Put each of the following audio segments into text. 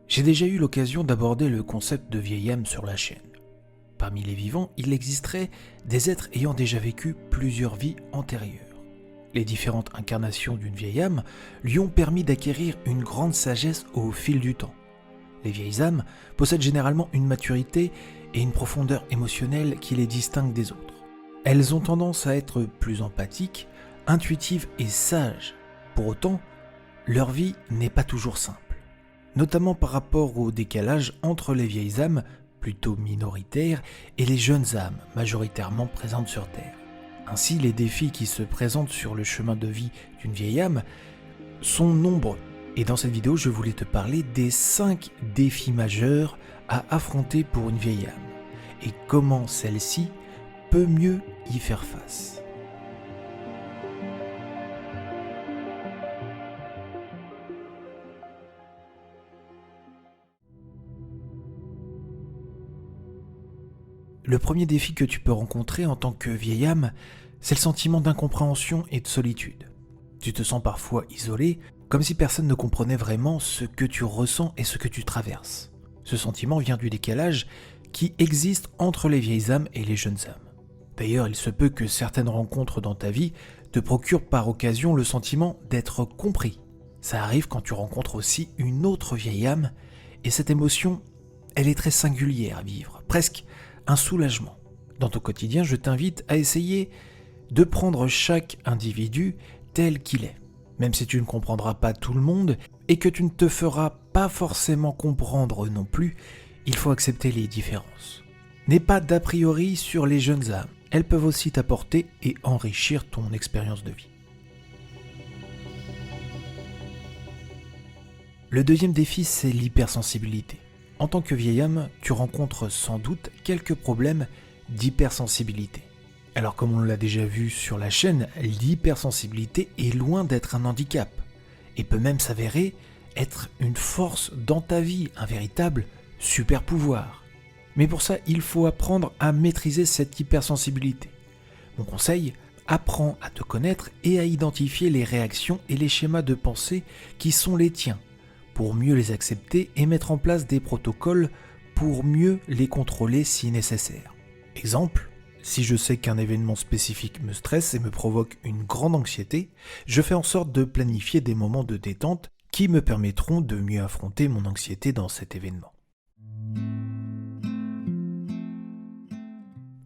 J'ai déjà eu l'occasion d'aborder le concept de vieille âme sur la chaîne. Parmi les vivants, il existerait des êtres ayant déjà vécu plusieurs vies antérieures. Les différentes incarnations d'une vieille âme lui ont permis d'acquérir une grande sagesse au fil du temps. Les vieilles âmes possèdent généralement une maturité et une profondeur émotionnelle qui les distinguent des autres. Elles ont tendance à être plus empathiques, intuitives et sages. Pour autant, leur vie n'est pas toujours simple, notamment par rapport au décalage entre les vieilles âmes, plutôt minoritaires, et les jeunes âmes, majoritairement présentes sur Terre. Ainsi, les défis qui se présentent sur le chemin de vie d'une vieille âme sont nombreux. Et dans cette vidéo, je voulais te parler des 5 défis majeurs à affronter pour une vieille âme, et comment celle-ci peut mieux y faire face. Le premier défi que tu peux rencontrer en tant que vieille âme, c'est le sentiment d'incompréhension et de solitude. Tu te sens parfois isolé, comme si personne ne comprenait vraiment ce que tu ressens et ce que tu traverses. Ce sentiment vient du décalage qui existe entre les vieilles âmes et les jeunes âmes. D'ailleurs, il se peut que certaines rencontres dans ta vie te procurent par occasion le sentiment d'être compris. Ça arrive quand tu rencontres aussi une autre vieille âme, et cette émotion, elle est très singulière à vivre, presque un soulagement. Dans ton quotidien, je t'invite à essayer de prendre chaque individu tel qu'il est. Même si tu ne comprendras pas tout le monde et que tu ne te feras pas forcément comprendre non plus, il faut accepter les différences. N'aie pas d'a priori sur les jeunes âmes. Elles peuvent aussi t'apporter et enrichir ton expérience de vie. Le deuxième défi, c'est l'hypersensibilité. En tant que vieille âme, tu rencontres sans doute quelques problèmes d'hypersensibilité. Alors comme on l'a déjà vu sur la chaîne, l'hypersensibilité est loin d'être un handicap et peut même s'avérer être une force dans ta vie, un véritable super pouvoir. Mais pour ça, il faut apprendre à maîtriser cette hypersensibilité. Mon conseil, apprends à te connaître et à identifier les réactions et les schémas de pensée qui sont les tiens, pour mieux les accepter et mettre en place des protocoles pour mieux les contrôler si nécessaire. Exemple, si je sais qu'un événement spécifique me stresse et me provoque une grande anxiété, je fais en sorte de planifier des moments de détente qui me permettront de mieux affronter mon anxiété dans cet événement.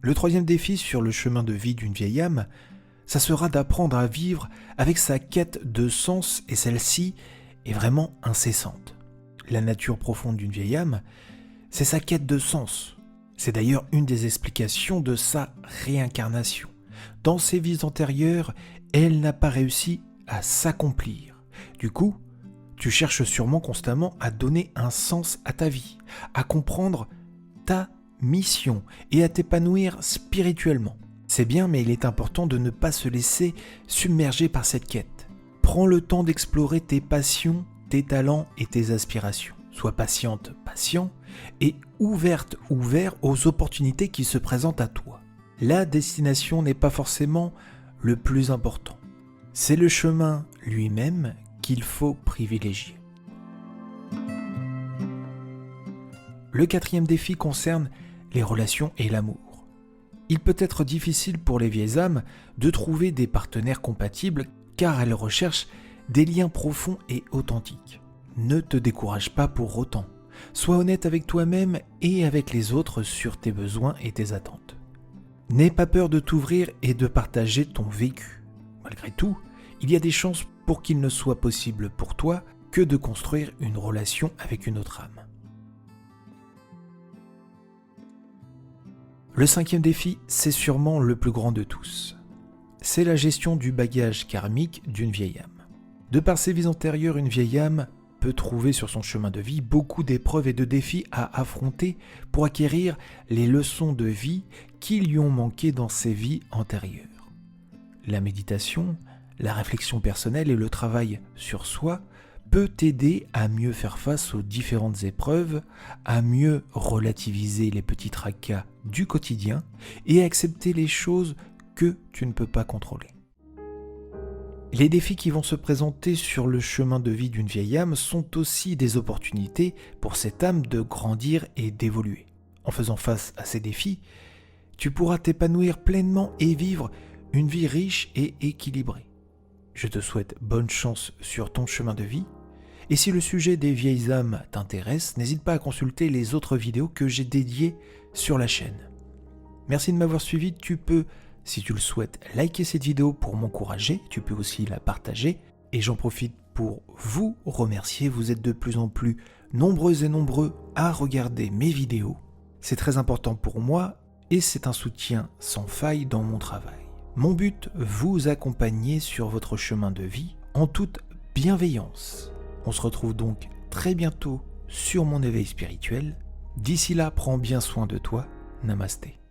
Le troisième défi sur le chemin de vie d'une vieille âme, ça sera d'apprendre à vivre avec sa quête de sens, et celle-ci est vraiment incessante. La nature profonde d'une vieille âme, c'est sa quête de sens. C'est d'ailleurs une des explications de sa réincarnation. Dans ses vies antérieures, elle n'a pas réussi à s'accomplir. Du coup, tu cherches sûrement constamment à donner un sens à ta vie, à comprendre ta mission et à t'épanouir spirituellement. C'est bien, mais il est important de ne pas se laisser submerger par cette quête. Prends le temps d'explorer tes passions, tes talents et tes aspirations. Sois patiente, patient et ouvert aux opportunités qui se présentent à toi. La destination n'est pas forcément le plus important. C'est le chemin lui-même qu'il faut privilégier. Le quatrième défi concerne les relations et l'amour. Il peut être difficile pour les vieilles âmes de trouver des partenaires compatibles car elles recherchent des liens profonds et authentiques. Ne te décourage pas pour autant. Sois honnête avec toi-même et avec les autres sur tes besoins et tes attentes. N'aie pas peur de t'ouvrir et de partager ton vécu. Malgré tout, il y a des chances pour qu'il ne soit possible pour toi que de construire une relation avec une autre âme. Le cinquième défi, c'est sûrement le plus grand de tous. C'est la gestion du bagage karmique d'une vieille âme. De par ses vies antérieures, une vieille âme peut trouver sur son chemin de vie beaucoup d'épreuves et de défis à affronter pour acquérir les leçons de vie qui lui ont manqué dans ses vies antérieures. La méditation, la réflexion personnelle et le travail sur soi peut t'aider à mieux faire face aux différentes épreuves, à mieux relativiser les petits tracas du quotidien et à accepter les choses que tu ne peux pas contrôler. Les défis qui vont se présenter sur le chemin de vie d'une vieille âme sont aussi des opportunités pour cette âme de grandir et d'évoluer. En faisant face à ces défis, tu pourras t'épanouir pleinement et vivre une vie riche et équilibrée. Je te souhaite bonne chance sur ton chemin de vie. Et si le sujet des vieilles âmes t'intéresse, n'hésite pas à consulter les autres vidéos que j'ai dédiées sur la chaîne. Merci de m'avoir suivi. Tu peux, si tu le souhaites, liker cette vidéo pour m'encourager. Tu peux aussi la partager. Et j'en profite pour vous remercier. Vous êtes de plus en plus nombreuses et nombreux à regarder mes vidéos. C'est très important pour moi et c'est un soutien sans faille dans mon travail. Mon but, vous accompagner sur votre chemin de vie en toute bienveillance. On se retrouve donc très bientôt sur mon éveil spirituel. D'ici là, prends bien soin de toi. Namasté.